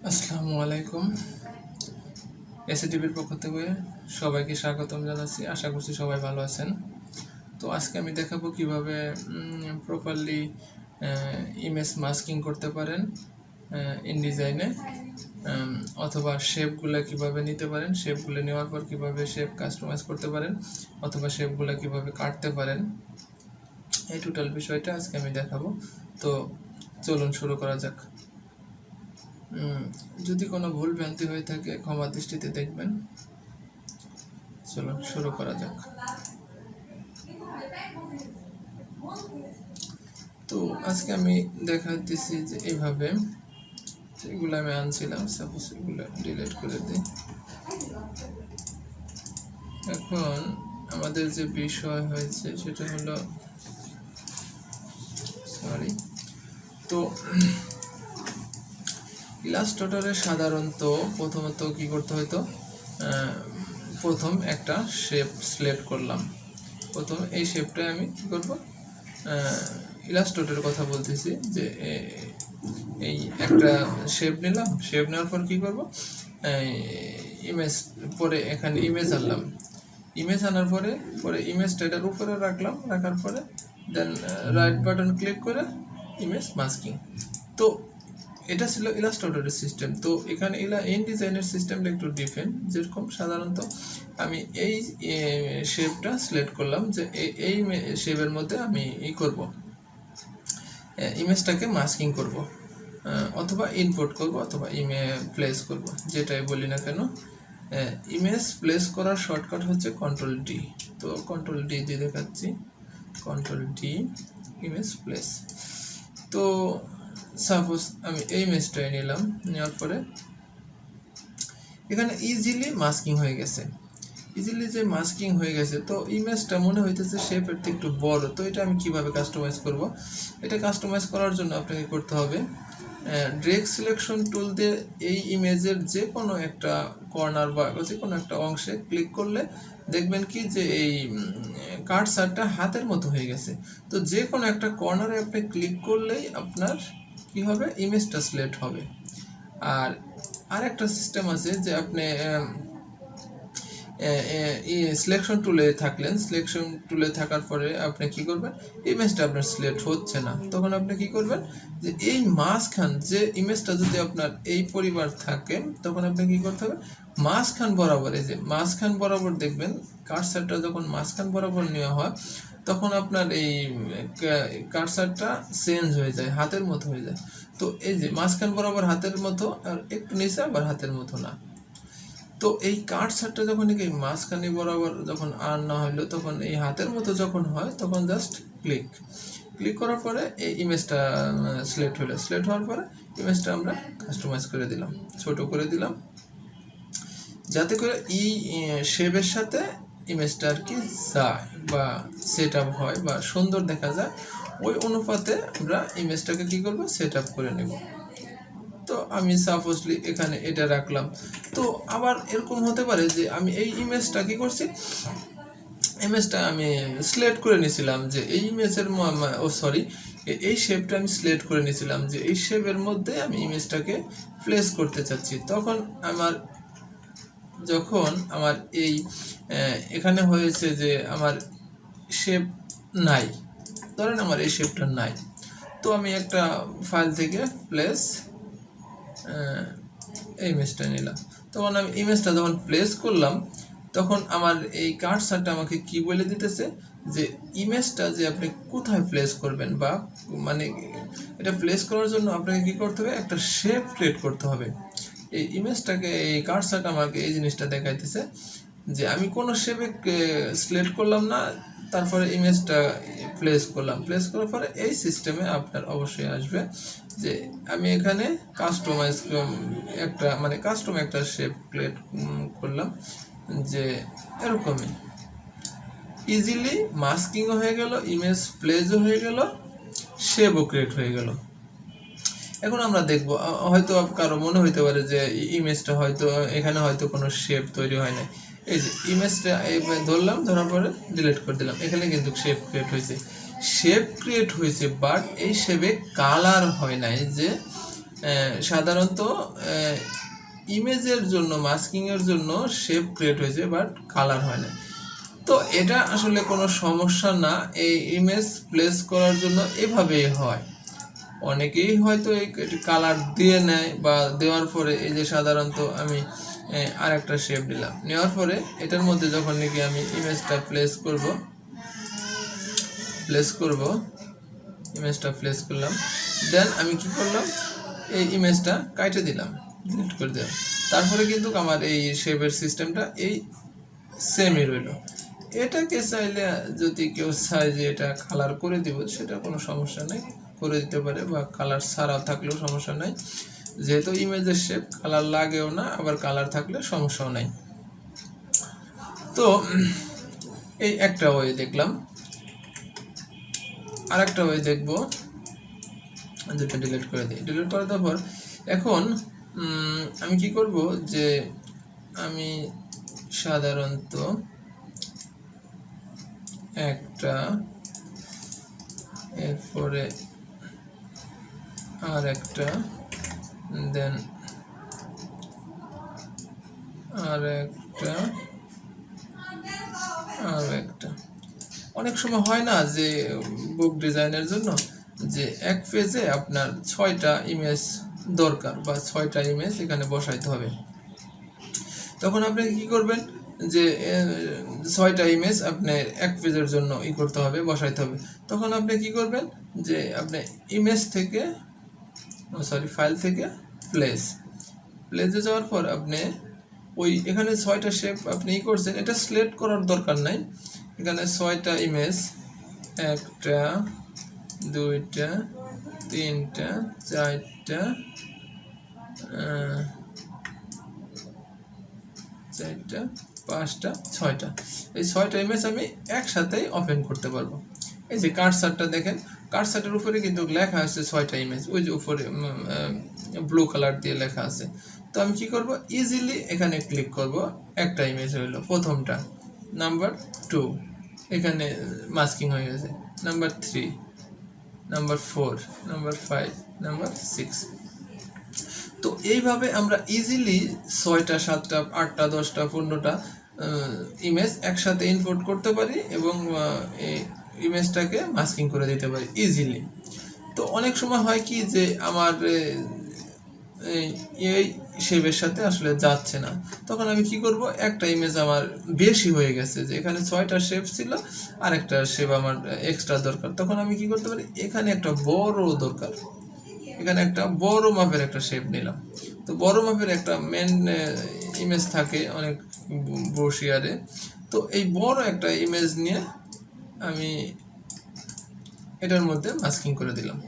আসসালামু আলাইকুম। এসএটিভির পক্ষ থেকে সবাইকে স্বাগতম জানাচ্ছি। আশা করছি সবাই ভালো আছেন। তো আজকে আমি দেখাবো কিভাবে প্রপারলি ইমেজ মাস্কিং করতে পারেন ইনডিজাইনে, অথবা শেপগুলো কিভাবে নিতে পারেন, শেপগুলো নেওয়ার পর কিভাবে শেপ কাস্টমাইজ করতে পারেন, অথবা শেপগুলো কিভাবে কাটতে পারেন, এই টোটাল বিষয়টা আজকে আমি দেখাবো। তো চলুন শুরু করা যাক। যদি কোনো ভুল ভ্রান্তি হয়ে থাকে ক্ষমা দৃষ্টিতে দেখবেন। চলুন শুরু করা যাক। তো আজকে আমি দেখাচ্ছি যে এইভাবে এগুলো আমি আনছিলাম, সাপোজ এগুলো ডিলিট করে দিই। এখন আমাদের যে বিষয় হয়েছে সেটা হলো তো ইলাস্ট্রেটরে সাধারণত প্রথমত কি করতে হতো, প্রথম একটা শেপ সিলেক্ট করলাম। প্রথম এই শেপটা আমি কি করব, ইলাস্ট্রেটরের কথা বলতেছি, যে এই একটা শেপ নিলাম। শেপ নেওয়ার পর কি করব, ইমেজ পরে এখানে ইমেজ আনলাম। ইমেজ আনার পরে ইমেজটা এটার উপরে রাখলাম। রাখার পরে দেন রাইট বাটন ক্লিক করে ইমেজ মাস্কিং। তো এটা ছিল ইলাস্ট্রেটরের সিস্টেম। তো এখানে ইনডিজাইনের সিস্টেমটা একটু ডিফারেন্ট। যেরকম সাধারণত আমি এই শেপটা সিলেক্ট করলাম, যে এই শেপের মধ্যে আমি করব, ইমেজটাকে মাস্কিং করব, অথবা ইনপুট করব, অথবা প্লেস করব, যেটাই বলি না কেন। ইমেজ প্লেস করার শর্টকাট হচ্ছে কন্ট্রোল ডি। তো কন্ট্রোল ডি দিয়ে দেখাচ্ছি, কন্ট্রোল ডি, ইমেজ প্লেস। তো সাপোজ আমি এই ইমেজটাই নিলাম। নেওয়ার পরে এখানে ইজিলি মাস্কিং হয়ে গেছে। ইজিলি যে মাস্কিং হয়ে গেছে, তো ইমেজটা মনে হইতেছে শেপের থেকে একটু বড়। তো এটা আমি কিভাবে কাস্টমাইজ করব? এটা কাস্টমাইজ করার জন্য আপনাকে করতে হবে ড্রেগ সিলেকশন টুল দিয়ে এই ইমেজের যে কোনো একটা কর্নার বা যে কোনো একটা অংশে ক্লিক করলে দেখবেন কি যে এই কার্সারটা হাতের মতো হয়ে গেছে। তো যে কোনো একটা কর্নারে আপনি ক্লিক করলেই আপনার কি হবে, ইমেজটা সিলেক্ট হবে। আর একটা সিস্টেম আছে যে আপনি সিলেকশন টুলে থাকলেন, সিলেকশন টুলে থাকার পরে আপনি কি করবেন, ইমেজটা আপনার সিলেক্ট হচ্ছে না। তখন আপনি কি করবেন, যে এই মাঝখান যে ইমেজটা যদি আপনার এই পরিবার থাকে, তখন আপনি কি করতে হবে, মাঝখান বরাবর, এই যে মাঝখান বরাবর দেখবেন কার্সারটা যখন মাঝখান বরাবর নেওয়া হয়, তখন আপনার এই কার্সারটা চেঞ্জ হয়ে যায়, হাতের মতো হয়ে যায়। তো এই যে মাঝখান বরাবর হাতের মতো, আর একটু নিচে আবার হাতের মতো না। তো এই কার্সারটা যখন এই মাঝখানে বরাবর যখন না হলো, তখন এই হাতের মতো যখন হয়, তখন জাস্ট ক্লিক করার পরে এই ইমেজটা সিলেক্ট হলো। সিলেক্ট হওয়ার পরে ইমেজটা আমরা কাস্টমাইজ করে দিলাম, ছোট করে দিলাম, যাতে করে এই শেপের সাথে ইমেজটা আর কি যায় বা সেট আপ হয় বা সুন্দর দেখা যায়। ওই অনুপাতে আমরা ইমেজটাকে কি করবো, সেট আপ করে নেব। তো আমি সাপোজলি এখানে এটা রাখলাম। তো আবার এরকম হতে পারে যে আমি এই ইমেজটা কি করছি, ইমেজটা আমি সিলেক্ট করে নিয়েছিলাম, যে এই ইমেজের এই শেপটা আমি সিলেক্ট করে নিয়েছিলাম, যে এই শেপের মধ্যে আমি ইমেজটাকে প্লেস করতে চাচ্ছি। তখন যখন আমার এই এখানে হয়েছে যে আমার শেপ নাই, ধরেন আমার এই শেপটা নাই, তো আমি একটা ফাইল থেকে প্লেস এই ইমেজটা নিলাম। তখন আমি ইমেজটা যখন প্লেস করলাম, তখন আমার এই কার্সারটা আমাকে কি বলে দিতেছে, যে ইমেজটা যে আপনি কোথায় প্লেস করবেন, বা মানে এটা প্লেস করার জন্য আপনাকে কি করতে হবে, একটা শেপ ক্রিয়েট করতে হবে। এই ইমেজটাকে এই কার্সারটা আমাকে এই জিনিসটা দেখাইতেছে যে আমি কোনো শেপে সিলেক্ট করলাম না, তারপরে ইমেজটা প্লেস করলাম। প্লেস করার পরে এই সিস্টেমে আপনার অবশ্যই আসবে যে আমি এখানে কাস্টম একটা শেপ ক্রিয়েট করলাম, যে এরকমই ইজিলি মাস্কিংও হয়ে গেল, ইমেজ প্লেসও হয়ে গেল, শেপও ক্রিয়েট হয়ে গেল। এখন আমরা দেখব, হয়তো কারো মনে হইতে পারে যে ইমেজটা হয়তো এখানে হয়তো কোনো শেপ তৈরি হয় না। এই যে ইমেজটা ধরলাম, ধরার পরে ডিলিট করে দিলাম, এখানে কিন্তু শেপ ক্রিয়েট হয়েছে, বাট এই শেপে কালার হয় নাই। যে সাধারণত ইমেজের জন্য মাস্কিংয়ের জন্য শেপ ক্রিয়েট হয়েছে বাট কালার হয় না। তো এটা আসলে কোনো সমস্যা না, এই ইমেজ প্লেস করার জন্য এভাবেই হয়। অনেকেই হয়তো এই কালার দিয়ে নেয় বা দেওয়ার পরে এই যে সাধারণত আমি আর একটা শেপ দিলাম, নেওয়ার পরে এটার মধ্যে যখন নাকি আমি ইমেজটা প্লেস করব ইমেজটা প্লেস করলাম, দেন আমি কি করলাম, এই ইমেজটা কাটে দিলাম, ডিলিট করে দিলাম। তারপরে কিন্তু আমার এই শেপের সিস্টেমটা এই সেমই রইল। এটাকে চাইলে যদি কেউ চায় যে এটা কালার করে দিব, সেটা কোনো সমস্যা নেই, করে দিতে পারে, বা কালার ছাড়াও থাকলেও সমস্যা নাই, যেহেতু ইমেজের শেপ কালার লাগেও না, আবার কালার থাকলে সমস্যাও নাই। তো এই একটা ওয়ে দেখলাম, আর একটা ওয়ে দেখবো, যেটা ডিলিট করে দিই। ডিলিট করে দেওয়ার পর এখন আমি কি করব, যে আমি সাধারণত একটা, এরপরে আর একটা, দেন আর একটা, আর একটা। অনেক সময় হয় না যে বুক ডিজাইনের জন্য যে এক পেজে আপনার 6টা ইমেজ দরকার, বা 6টা ইমেজ এখানে বসাইতে হবে। তখন আপনি কি করবেন, যে 6টা ইমেজ আপনি এক পেজের জন্য করতে হবে, বসাইতে হবে। তখন আপনি কি করবেন, যে আপনি ইমেজ থেকে ফাইল থেকে প্লেসে যাওয়ার পর আপনি ওই এখানে 6টা শেপ আপনি করছেন, এটা সিলেক্ট করার দরকার নাই। এখানে 6টা ইমেজ, 1টা 2টা 3টা 4টা 4টা 5টা 6টা, এই 6টা ইমেজ আমি একসাথেই ওপেন করতে পারবো। এই যে কার্সারটা দেখেন, কার্সারের উপরে কিন্তু লেখা আছে 6টা ইমেজ, ওই যে উপরে ব্লু কালার দিয়ে লেখা আছে। তো আমি কি করব, ইজিলি এখানে ক্লিক করব, একটা ইমেজ হইলো প্রথমটা, নাম্বার 2 এখানে মাস্কিং হয়ে গেছে, নাম্বার 3, নাম্বার 4, নাম্বার 5, নাম্বার 6। তো এইভাবে আমরা ইজিলি 6টা 7টা 8টা 10টা 15টা ইমেজ একসাথে ইনপুট করতে পারি, এবং এই ইমেজটাকে মাস্কিং করে দিতে পারি ইজিলি। তো অনেক সময় হয় কি, যে আমার এই শেপের সাথে আসলে যাচ্ছে না, তখন আমি কি করব, একটা ইমেজ আমার বেশি হয়ে গেছে, যে এখানে 6টা শেপ ছিল, আর একটা শেপ আমার এক্সট্রা দরকার। তখন আমি কি করতে পারি, এখানে একটা বড় দরকার, এখানে একটা বড় মাপের একটা শেপ নিলাম। তো বড় মাপের একটা মেন ইমেজ থাকে অনেক ব্রোশিয়ারে, তো এই বড় একটা ইমেজ নিয়ে আমি এটার মধ্যে মাস্কিং করে দিলাম।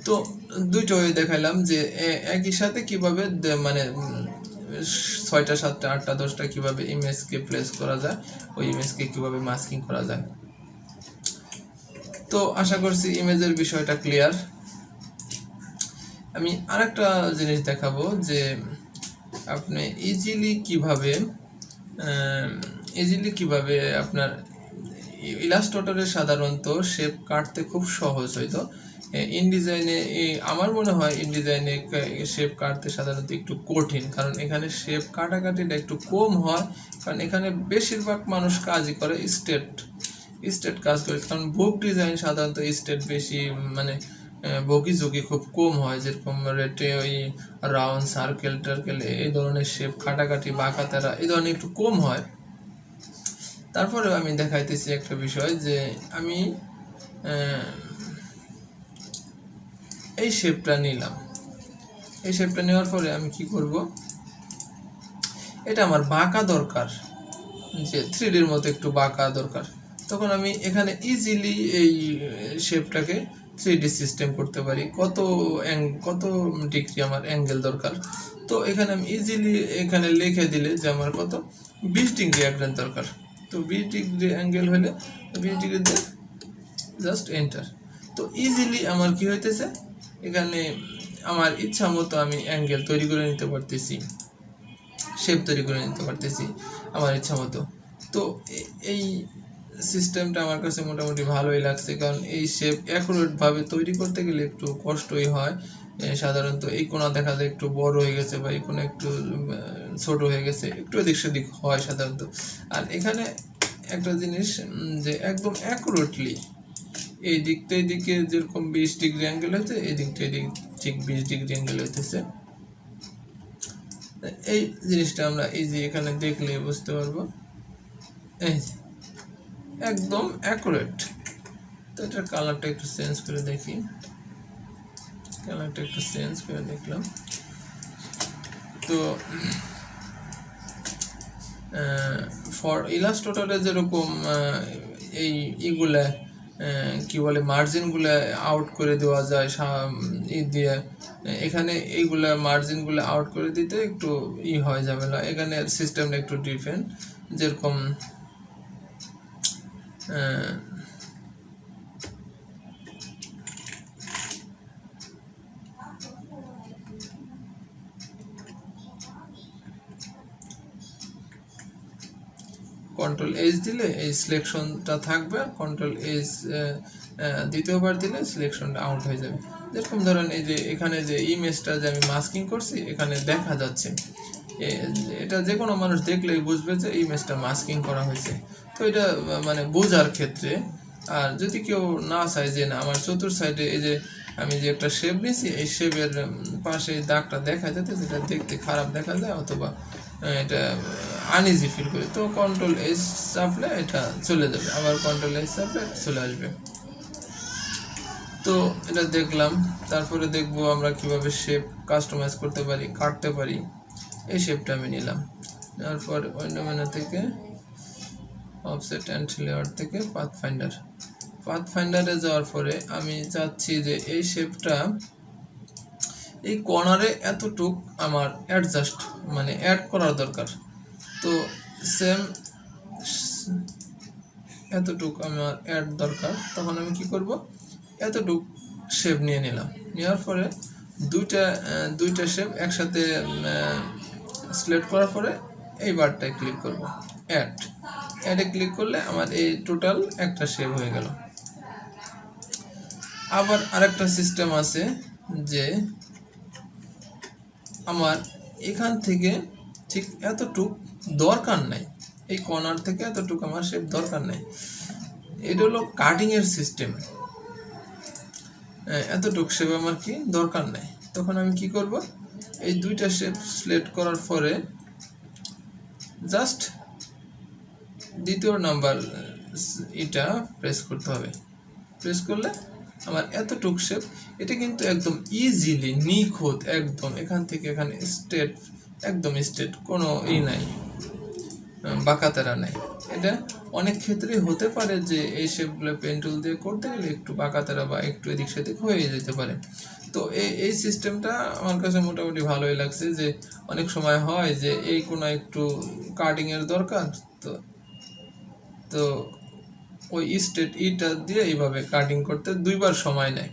তো দুইটা ওয়ে দেখাইলাম, যে একই সাথে কিভাবে মানে 6টা 7টা 8টা 10টা কিভাবে ইমেজকে প্লেস করা যায়, ওই ইমেজকে কিভাবে মাস্কিং করা যায়। তো আশা করছি ইমেজের বিষয়টা ক্লিয়ার। আমি আরেকটা জিনিস দেখাবো, যে আপনি ইজিলি কিভাবে আপনার ইলাস্ট্রেটরে সাধারণত শেপ কাটতে খুব সহজ হয়তো, ইনডিজাইনে আমার মনে হয় ইনডিজাইনে শেপ কাটতে সাধারণত একটু কঠিন, কারণ এখানে শেপ কাটাকাটিটা একটু কম হয়, কারণ এখানে বেশিরভাগ মানুষ কাজই করে স্টেট কাজ করে, কারণ বুক ডিজাইন সাধারণত স্টেট বেশি, মানে বগি ঝুঁকি খুব কম হয়, যেরকম রেটে ওই রাউন্ড সার্কেল টার্কেল এই ধরনের শেপ কাটাকাটি বাঁকাতেরা এই ধরনের একটু কম হয়। তারপরে আমি দেখাইতেছি একটা বিষয়, যে আমি এই শেপটা নিলাম, এই শেপটা নেওয়ার পরে আমি কি করব, এটা আমার বাঁকা দরকার, যে 3Dর মতো একটু বাঁকা দরকার। তখন আমি এখানে ইজিলি এই শেপটাকে 3D সিস্টেম করতে পারি, কত ডিগ্রি আমার অ্যাঙ্গেল দরকার। তো এখানে আমি ইজিলি এখানে লিখে দিলে যে আমার কত 20 ডিগ্রি অ্যাঙ্গেল দরকার। তো 20 ডিগ্রি অ্যাঙ্গেল হলে 20 ডিগ্রিতে জাস্ট এন্টার। তো ইজিলি আমার কি হইতেছে, এখানে আমার ইচ্ছা মতো আমি অ্যাঙ্গেল তৈরি করে নিতে পারতেছি, শেপ তৈরি করে নিতে পারতেছি আমার ইচ্ছা মতো। তো এই সিস্টেমটা আমার কাছে মোটামুটি ভালোই লাগছে, কারণ এই শেপ অ্যাকুরেটভাবে তৈরি করতে গেলে একটু কষ্টই হয়। সাধারণত এই কোণা দেখা যায় একটু বড় হয়ে গেছে, বা এই কোণা একটু ছোট হয়ে গেছে, একটু এদিক সেদিক হয় সাধারণত। আর এখানে একটা জিনিস যে একদম অ্যাকুরেটলি এই দিকটা এদিকে যেরকম 20 ডিগ্রি অ্যাঙ্গেল হয়েছে, এই দিকটা এদিক ঠিক 20 ডিগ্রি অ্যাঙ্গেল হইতেছে। এই জিনিসটা আমরা এই যে এখানে দেখলে বুঝতে পারবো, এই একদম অ্যাকুরেট। তো এটার কালারটা একটু চেঞ্জ করে দেখি, কালারটা একটু চেঞ্জ করে দেখলাম। তো ফর ইলাস্ট্রেটরে যেরকম এই ইগুলা কি বলে মার্জিনগুলো আউট করে দেওয়া যায় দিয়ে, এখানে এইগুলা মার্জিনগুলো আউট করে দিতে একটু হয় যাবে না। এখানে সিস্টেমটা একটু ডিফারেন্ট, যেরকম কন্ট্রোল এইচ দিলে এই সিলেকশনটা থাকবে, কন্ট্রোল এইচ দ্বিতীয়বার দিলে সিলেকশনটা আউট হয়ে যাবে। যেরকম ধরেন এই যে এখানে যে ইমেজটা যে আমি মাস্কিং করছি, এখানে দেখা যাচ্ছে, এটা যে কোনো মানুষ দেখলেই বুঝবে যে ইমেজটা মাস্কিং করা হয়েছে। তো এটা মানে বোঝার ক্ষেত্রে। আর যদি কেউ না চায় যে না আমার চতুর সাইডে এই যে আমি যে একটা শেপ নিয়েছি, এই শেপের পাশে দাগটা দেখা যাতে যেটা দেখতে খারাপ দেখা যায় অথবা এটা আনইজি ফিল করি, তো কন্ট্রোল এইচ চাপলে এটা চলে যাবে, আবার কন্ট্রোল এইচ চাপলে চলে আসবে। তো এটা দেখলাম। তারপরে দেখবো আমরা কিভাবে শেপ কাস্টমাইজ করতে পারি, কাটতে পারি। এই শেপটা আমি নিলাম, নেওয়ার পর উইন্ডো মেনু থেকে অফসেট অ্যান্ড লেয়ার থেকে পাথফাইন্ডারে যাওয়ার পরে আমি চাচ্ছি যে এই শেপটা এই কর্নারে এতটুক আমার অ্যাডজাস্ট মানে অ্যাড করার দরকার। তো সেম এতটুক আমার অ্যাড দরকার, তখন আমি কি করব, এতটুক শেপ নিয়ে নিলাম। নেওয়ার পরে দুইটা শেপ একসাথে সিলেক্ট করার পরে এই বারটায় ক্লিক করব, অ্যাডে ক্লিক করলে আমার এই টোটাল একটা শেপ হয়ে গেল। আবার আরেকটা সিস্টেম আছে যে আমার এখান থেকে ঠিক এতটুক দরকার নাই, এই কর্নার থেকে এতটুকু আমার শেপ দরকার নাই, এটা হলো কাটিং এর সিস্টেম। এতটুক শেপ আমার কি দরকার নাই, তখন আমি কি করব, এই দুইটা শেপ সিলেক্ট করার পরে জাস্ট দ্বিতীয় নাম্বার এটা প্রেস করতে হবে। প্রেস করলে আমার এতটুক শেপ, এটা কিন্তু একদম ইজিলি নিখুঁত, একদম এখান থেকে এখানে স্ট্রেট, একদম স্ট্রেট, কোনো নাই, বাঁকাতেরা নাই। এটা অনেক ক্ষেত্রেই হতে পারে যে এই শেপগুলো পেন টুল দিয়ে করতে গেলে একটু বাঁকাতেরা বা একটু এদিক সেদিক হয়ে যেতে পারে। তো এই সিস্টেমটা আমার কাছে মোটামুটি ভালোই লাগছে, যে অনেক সময় হয় যে এই কোনো একটু কাটিংয়ের দরকার, তো ওই স্ট্রেট ইটা দিয়ে এইভাবে কাটিং করতে দুইবার সময় নেয়।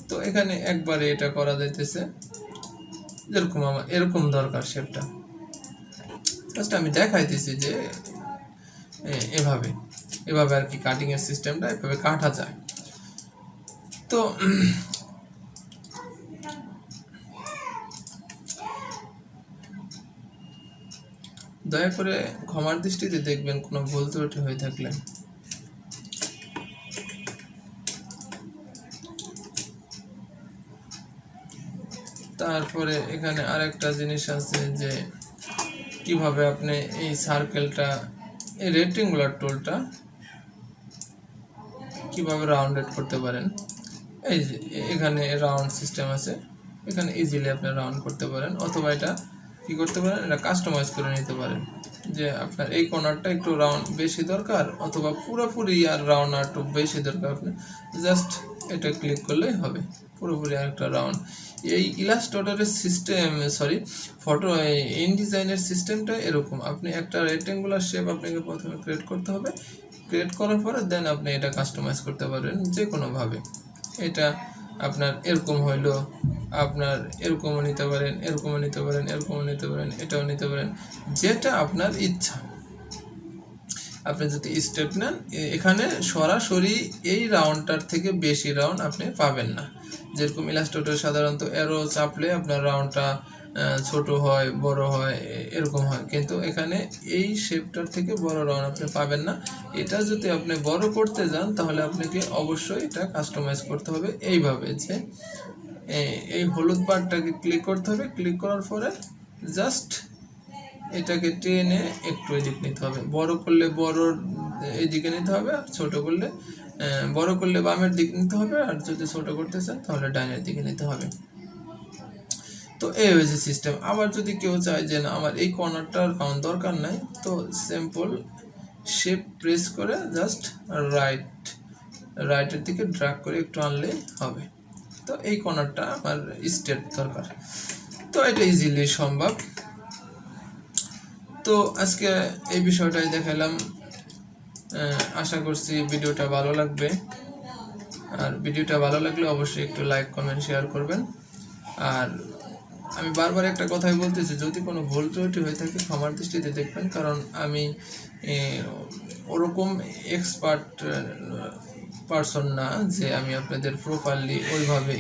তো এখানে একবারে এটা করা যাইতেছে, যেরকম আমার এরকম দরকার শেপটা, জাস্ট আমি দেখাইতেছি যে এভাবে আর কি কাটিং এর সিস্টেমটা এভাবে কাটা যায়। তো দয়া করে ক্ষমার দৃষ্টিতে দেখবেন কোনো ভুল ত্রুটি হয়ে থাকলে। তারপরে এখানে আরেকটা জিনিস আছে যে কিভাবে আপনি এই সার্কেলটা, এই রেক্টেঙ্গুলার টুলটা কিভাবে রাউন্ডেড করতে পারেন। এই যে এখানে রাউন্ড সিস্টেম আছে, এখানে ইজিলি আপনি রাউন্ড করতে পারেন, অথবা এটা কি করতে পারেন, এটা কাস্টমাইজ করে নিতে পারেন যে আপনার এই কর্নারটা একটু রাউন্ড বেশি দরকার, অথবা পুরোপুরি আর রাউন্ড আর একটু বেশি দরকার, আপনি জাস্ট এটা ক্লিক করলেই হবে, পুরোপুরি একটা রাউন্ড। এই ইলাস্ট্রেটরের সিস্টেম ফটো ইনডিজাইনের সিস্টেমটা এরকম, আপনি একটা রেক্টেঙ্গুলার শেপ আপনাকে প্রথমে ক্রিয়েট করতে হবে, ক্রিয়েট করার পরে দেন আপনি এটা কাস্টমাইজ করতে পারবেন যে কোনোভাবে। এটা আপনার এরকম হইলো, আপনার এরকমও নিতে পারেন, এরকমও নিতে পারেন, এরকমও নিতে পারেন, এটাও নিতে পারেন, যেটা আপনার ইচ্ছা। আপনি যদি স্টেপ নেন এখানে সরাসরি এই রাউন্ডটার থেকে বেশি রাউন্ড আপনি পাবেন না। যেরকম ইলাস্ট্রেটর সাধারণত অ্যারো চাপলে আপনার রাউন্ডটা ছোট হয়, বড় হয়, এরকম হয়, কিন্তু এখানে এই শেপটার থেকে বড় রাউন্ড আপনি পাবেন না। এটা যদি আপনি বড় করতে যান তাহলে আপনাকে অবশ্যই এটা কাস্টমাইজ করতে হবে এইভাবে, যে এই হলুদ বারটাকে ক্লিক করতে হবে, ক্লিক করার পরে জাস্ট এটাকে টেনে একটু এদিক নিতে হবে। বড় করলে বড় এদিকে নিতে হবে, আর ছোট করলে বড় করলে বামের দিকে নিতে হবে, আর যদি ছোট করতে চান তাহলে ডাইনের দিকে নিতে হবে। তো এই হয়েছে সিস্টেম। আবার যদি কেউ চায় যে না আমার এই কর্নারটার কাউন্ট দরকার নাই, তো সিম্পল শেপ প্রেস করে জাস্ট রাইটের দিকে ড্র্যাগ করে একটু আনলেই হবে। তো এই কর্নারটা আমার স্ট্রেট দরকার, তো এটা ইজিলি সম্ভব। তো আজকে এই বিষয়টাই দেখালাম। আশা করছি ভিডিওটা ভালো লাগবে, আর ভিডিওটা ভালো লাগলে অবশ্যই একটু লাইক, কমেন্ট, শেয়ার করবেন। আর আমি বারবার একটা কথাই বলতেছি, যদি কোনো ভুল ত্রুটি হয়ে থাকে ক্ষমার দৃষ্টিতে দেখবেন, কারণ আমি ওরকম এক্সপার্ট পারসন না যে আমি আপনাদের প্রপারলি ওইভাবে